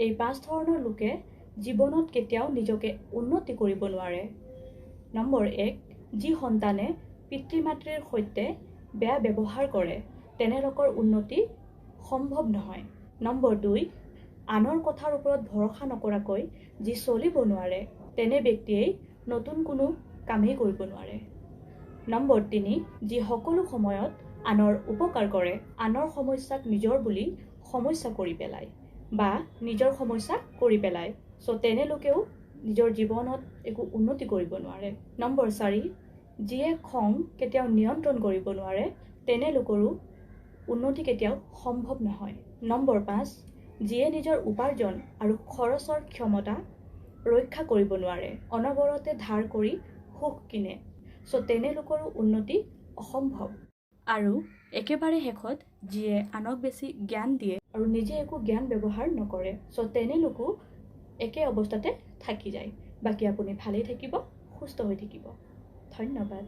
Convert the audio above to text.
এই 5 ধৰণৰ লোকে জীৱনত কেতিয়াও নিজকে উন্নতি কৰিব নোৱাৰে। নম্বৰ 1, যি সন্তানে পিতৃ-মাতৃৰ সৈতে বেয়া ব্যৱহাৰ কৰে তেনে লোকৰ উন্নতি সম্ভৱ নহয়। নম্বৰ 2, আনৰ কথাৰ ওপৰত ভৰসা নকৰাকৈ যি চলিব নোৱাৰে তেনে ব্যক্তিয়েই নতুন কোনো কামেই কৰিব নোৱাৰে। নম্বৰ 3, যি সকলো সময়ত আনৰ উপকাৰ কৰে, আনৰ সমস্যাক নিজৰ বুলি সমস্যা কৰি পেলায় বা নিজৰ সমস্যা কৰি পেলায়, তেনে লোকেও নিজৰ জীৱনত একো উন্নতি কৰিব নোৱাৰে। নম্বৰ 4, যিয়ে খং কেতিয়াও নিয়ন্ত্ৰণ কৰিব নোৱাৰে তেনে লোকৰো উন্নতি কেতিয়াও সম্ভৱ নহয়। নম্বৰ 5, যিয়ে নিজৰ উপাৰ্জন আৰু খৰচৰ ক্ষমতা ৰক্ষা কৰিব নোৱাৰে, অনবৰতে ধাৰ কৰি সুখ কিনে, তেনে লোকৰো উন্নতি অসম্ভৱ। আৰু একেবাৰে শেষত, যিয়ে আনক বেছি জ্ঞান দিয়ে আৰু নিজে একো জ্ঞান ব্যৱহাৰ নকৰে, তেনে লোকো একে অৱস্থাতে থাকি যায়। বাকী আপুনি ভালেই থাকিব, সুস্থ হৈ থাকিব। ধন্যবাদ।